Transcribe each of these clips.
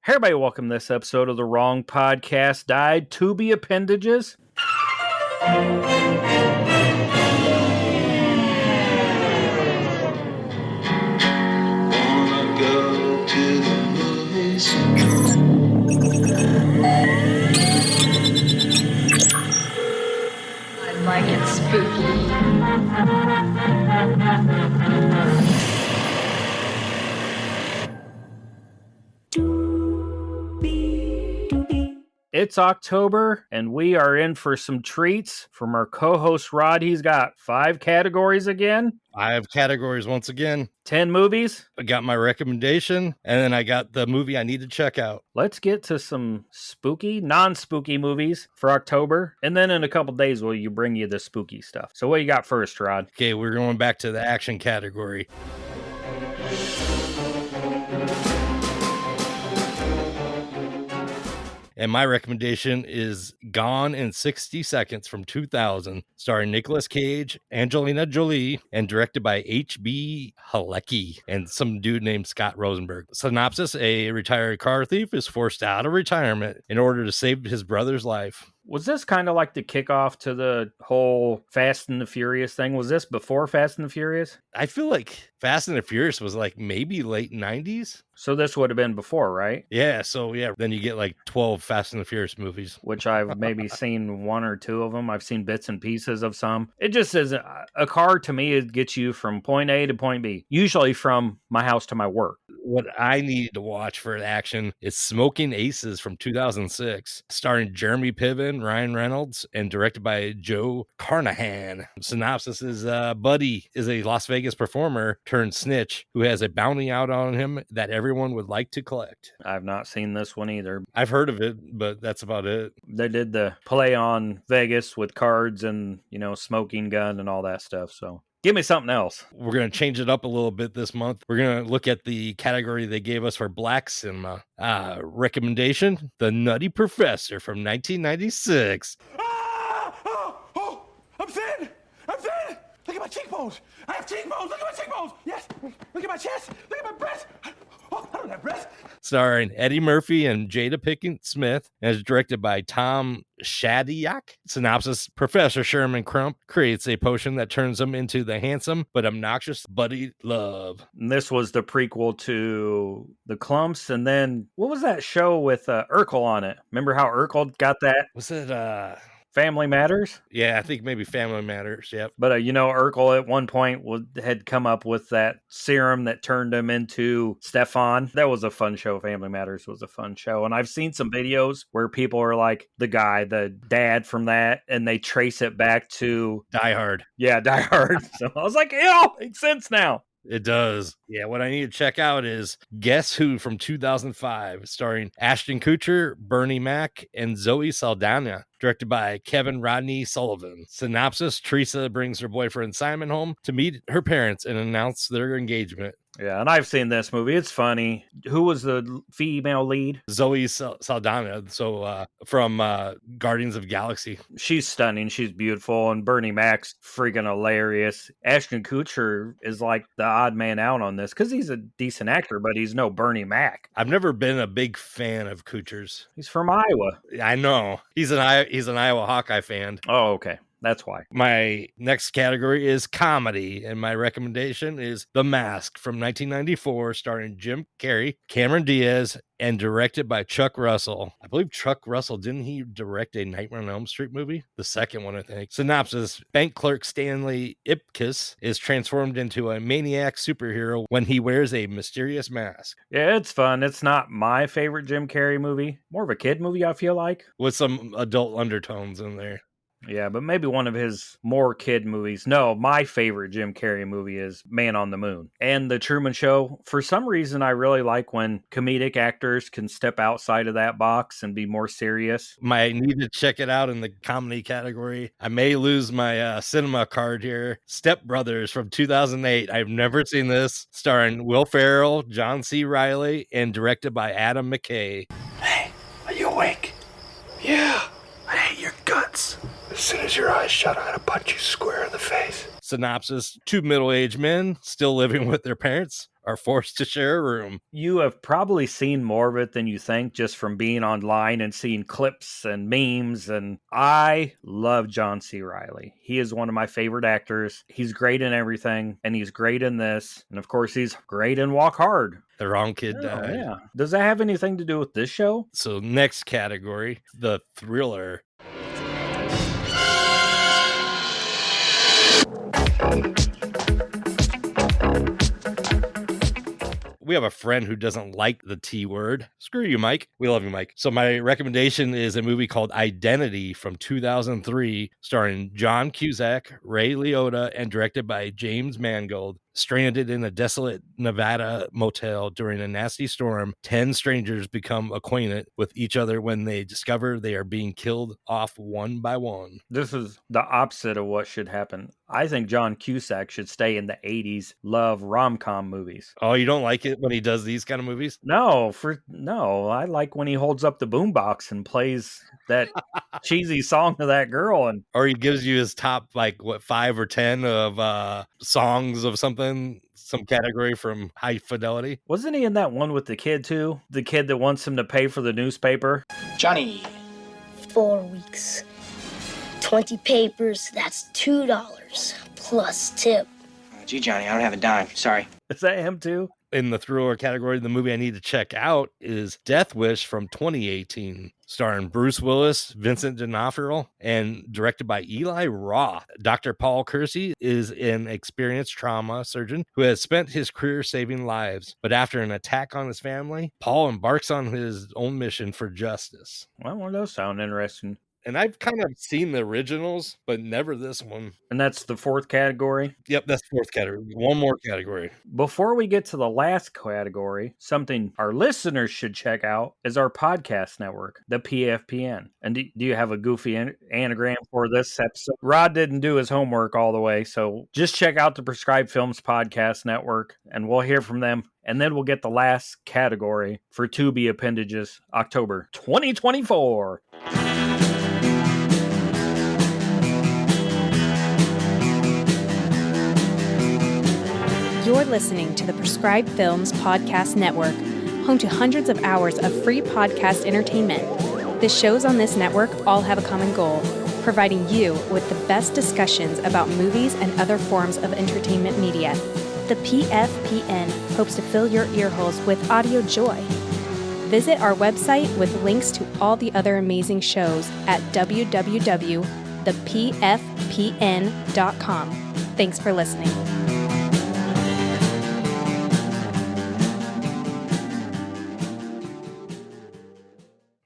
Hey, everybody, welcome to this episode of The Wrong Podcast Died. Tubi appendages. Wanna go to the movies. I like it spooky. It's October, and we are in for some treats from our co-host Rod. He's got 5 categories again. 5 categories once again. 10 movies. I got my recommendation, and then I got the movie I need to check out. Let's get to some spooky, non-spooky movies for October, and then in a couple days we'll bring you the spooky stuff. So what you got first, Rod? Okay, we're going back to the action category. And my recommendation is Gone in 60 Seconds from 2000, starring Nicolas Cage, Angelina Jolie, and directed by H.B. Halecki and some dude named Scott Rosenberg. Synopsis: a retired car thief is forced out of retirement in order to save his brother's life. Was this kind of like the kickoff to the whole Fast and the Furious thing? Was this before Fast and the Furious? I feel like Fast and the Furious was like maybe late 90s. So this would have been before, right? Yeah, so yeah, then you get like 12 Fast and the Furious movies. Which I've maybe seen 1 or 2 of them. I've seen bits and pieces of some. It just is a car to me, it gets you from point A to point B, usually from my house to my work. What I needed to watch for action is Smoking Aces from 2006, starring Jeremy Piven, Ryan Reynolds, and directed by Joe Carnahan. Synopsis is Buddy is a Las Vegas performer turned snitch who has a bounty out on him that everyone would like to collect. I've not seen this one either. I've heard of it, but that's about it. They did the play on Vegas with cards and, smoking gun and all that stuff. So give me something else. We're going to change it up a little bit this month. We're going to look at the category they gave us for black cinema. Recommendation, The Nutty Professor from 1996. I'm thin! I'm thin! Look at my cheekbones! I have cheekbones! Look at my cheekbones! Yes! Look at my chest! Look at my breast! Oh, I don't have breast! Starring Eddie Murphy and Jada Pinkett Smith, and is directed by Tom Shadyac. Synopsis: Professor Sherman Crump creates a potion that turns him into the handsome but obnoxious Buddy Love. And this was the prequel to The Clumps, and then what was that show with Urkel on it? Remember how Urkel got that? Was it Family Matters? Yeah, I think maybe Family Matters. Yep. But Urkel at one point had come up with that serum that turned him into Stefan. That was a fun show. Family Matters was a fun show. And I've seen some videos where people are like the dad from that, and they trace it back to Die Hard. Yeah, Die Hard. So I was like, it all makes sense now. It does. Yeah, what I need to check out is Guess Who from 2005, starring Ashton Kutcher, Bernie Mac, and Zoe Saldana, directed by Kevin Rodney Sullivan. Synopsis: Teresa brings her boyfriend Simon home to meet her parents and announce their engagement. Yeah, and I've seen this movie. It's funny. Who was the female lead? Zoe Saldana, from Guardians of the Galaxy. She's stunning. She's beautiful. And Bernie Mac's freaking hilarious. Ashton Kutcher is like the odd man out on this because he's a decent actor, but he's no Bernie Mac. I've never been a big fan of Kutcher's. He's from Iowa. I know. He's an Iowa Hawkeye fan. Oh, okay. That's why. My next category is comedy, and my recommendation is The Mask from 1994, starring Jim Carrey, Cameron Diaz, and directed by Chuck Russell. I believe Chuck Russell, didn't he direct a Nightmare on Elm Street movie? The second one, I think. Synopsis: bank clerk Stanley Ipkiss is transformed into a maniac superhero when he wears a mysterious mask. Yeah, it's fun. It's not my favorite Jim Carrey movie. More of a kid movie, I feel like. With some adult undertones in there. Yeah, but maybe one of his more kid movies. No, my favorite Jim Carrey movie is Man on the Moon and The Truman Show. For some reason, I really like when comedic actors can step outside of that box and be more serious. I need to check it out in the comedy category. I may lose my cinema card here. Step Brothers from 2008. I've never seen this. Starring Will Ferrell, John C. Reilly, and directed by Adam McKay. Hey, are you awake? Yeah. I hate your guts. As soon as your eyes shut, I'm gonna punch you square in the face. Synopsis: two middle-aged men still living with their parents are forced to share a room. You have probably seen more of it than you think just from being online and seeing clips and memes. And I love John C. Reilly. He is one of my favorite actors. He's great in everything, and he's great in this. And of course, he's great in Walk Hard. The wrong kid Oh, died. yeah. Does that have anything to do with this show? So next category, the thriller. We have a friend who doesn't like the T word. Screw you, Mike. We love you, Mike. So my recommendation is a movie called Identity from 2003, starring John Cusack, Ray Liotta, and directed by James Mangold. Stranded in a desolate Nevada motel during a nasty storm, 10 strangers become acquainted with each other when they discover they are being killed off one by one. This is the opposite of what should happen. I think John Cusack should stay in the 80s love rom-com movies. Oh, you don't like it when he does these kind of movies? No, I like when he holds up the boombox and plays that cheesy song to that girl. And Or he gives you his top, like, what, 5 or 10 of songs of something, some category from High Fidelity. wasn't he in that one with the kid too? The kid that wants him to pay for the newspaper? Johnny. 4 weeks. 20 papers, that's $2 plus tip. Gee, Johnny, I don't have a dime. Sorry. Is that him too? In the thriller category, the movie I need to check out is Death Wish from 2018, starring Bruce Willis, Vincent D'Onofrio, and directed by Eli Roth. Dr. Paul Kersey is an experienced trauma surgeon who has spent his career saving lives. But after an attack on his family, Paul embarks on his own mission for justice. Well, those sound interesting. And I've kind of seen the originals, but never this one. And that's the fourth category. Yep, that's fourth category. One more category. Before we get to the last category, something our listeners should check out is our podcast network, the PFPN. And do you have a goofy anagram for this episode? Rod didn't do his homework all the way, so just check out the Prescribed Films Podcast Network, and we'll hear from them. And then we'll get the last category for Tubi Appendages October 2024. You're listening to the Prescribed Films Podcast Network, home to hundreds of hours of free podcast entertainment. The shows on this network all have a common goal, providing you with the best discussions about movies and other forms of entertainment media. The PFPN hopes to fill your earholes with audio joy. Visit our website with links to all the other amazing shows at www.thepfpn.com. Thanks for listening.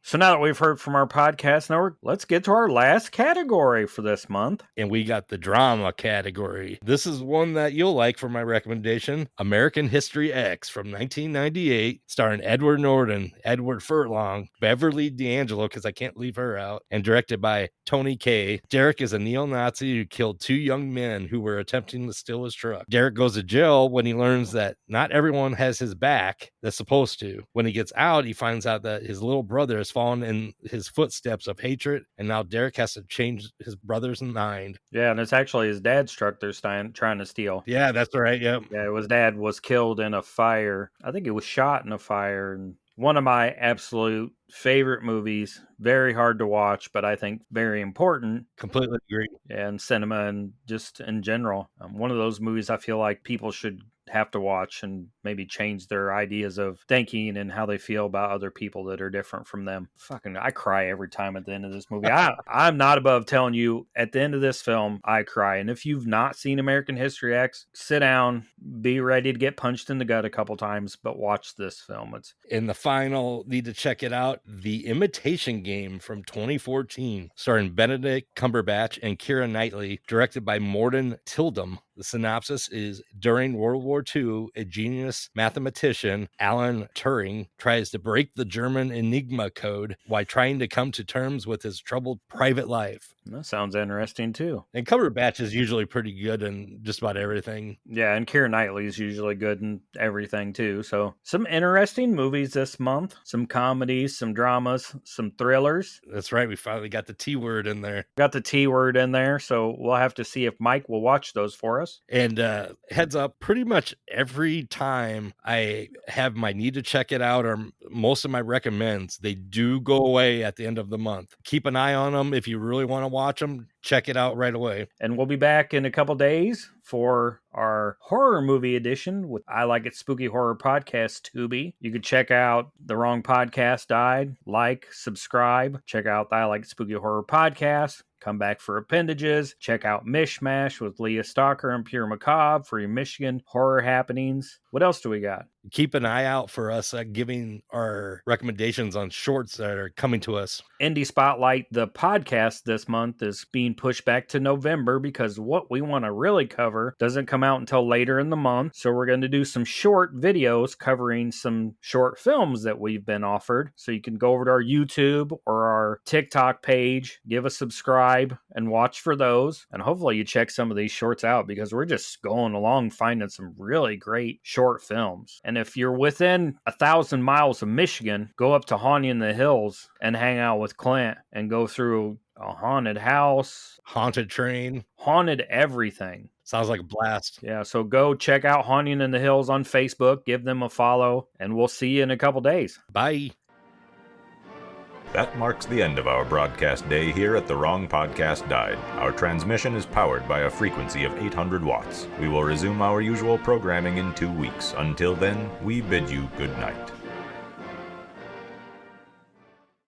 So now that we've heard from our podcast network, let's get to our last category for this month. And we got the drama category. This is one that you'll like for my recommendation, American History X from 1998, starring Edward Norton, Edward Furlong, Beverly D'Angelo, because I can't leave her out, and directed by Tony Kaye. Derek is a neo-Nazi who killed 2 young men who were attempting to steal his truck. Derek goes to jail when he learns that not everyone has his back that's supposed to. When he gets out, he finds out that his little brother has fallen in his footsteps of hatred, and now Derek has to change his brother's mind. Yeah, and it's actually his dad's truck they're trying to steal. Yeah, that's right. Yep. Yeah, his dad was killed in a fire. I think he was shot in a fire. And one of my absolute favorite movies. Very hard to watch, but I think very important. Completely agree. And cinema and just in general. One of those movies I feel like people should have to watch and maybe change their ideas of thinking and how they feel about other people that are different from them. Fucking, I cry every time at the end of this movie. I'm not above telling you, at the end of this film, I cry. And if you've not seen American History X, sit down, be ready to get punched in the gut a couple times, but watch this film. It's in the final, need to check it out. The Imitation Game from 2014, starring Benedict Cumberbatch and Keira Knightley, directed by Morton Tildum. The synopsis is, during World War II, a genius mathematician, Alan Turing, tries to break the German Enigma code while trying to come to terms with his troubled private life. That sounds interesting too. And Cumberbatch is usually pretty good in just about everything. Yeah, and Keira Knightley is usually good in everything too. So some interesting movies this month. Some comedies, some dramas, some thrillers. That's right. We finally got the T word in there. Got the T word in there, so we'll have to see if Mike will watch those for us. And heads up, pretty much every time I have my need to check it out or most of my recommends, they do go away at the end of the month. Keep an eye on them. If you really want to watch them, check it out right away. And we'll be back in a couple days for our horror movie edition with I Like It Spooky Horror Podcast Tubi. You can check out The Wrong Podcast Died, like, subscribe, check out the I Like It Spooky Horror Podcast. Come back for Appendages. Check out Mishmash with Leah Stalker and Pure Macabre for your Michigan horror happenings. What else do we got? Keep an eye out for us giving our recommendations on shorts that are coming to us. Indie Spotlight, the podcast this month, is being pushed back to November because what we want to really cover doesn't come out until later in the month. So we're going to do some short videos covering some short films that we've been offered. So you can go over to our YouTube or our TikTok page, give a subscribe, and watch for those. And hopefully you check some of these shorts out because we're just going along finding some really great short films. And if you're within 1,000 miles of Michigan, go up to Haunting in the Hills and hang out with Clint and go through a haunted house, haunted train, haunted everything. Sounds like a blast. Yeah, so go check out Haunting in the Hills on Facebook, give them a follow, and we'll see you in a couple days. Bye. That marks the end of our broadcast day here at The Wrong Podcast Died. Our transmission is powered by a frequency of 800 watts. We will resume our usual programming in 2 weeks. Until then, we bid you good night.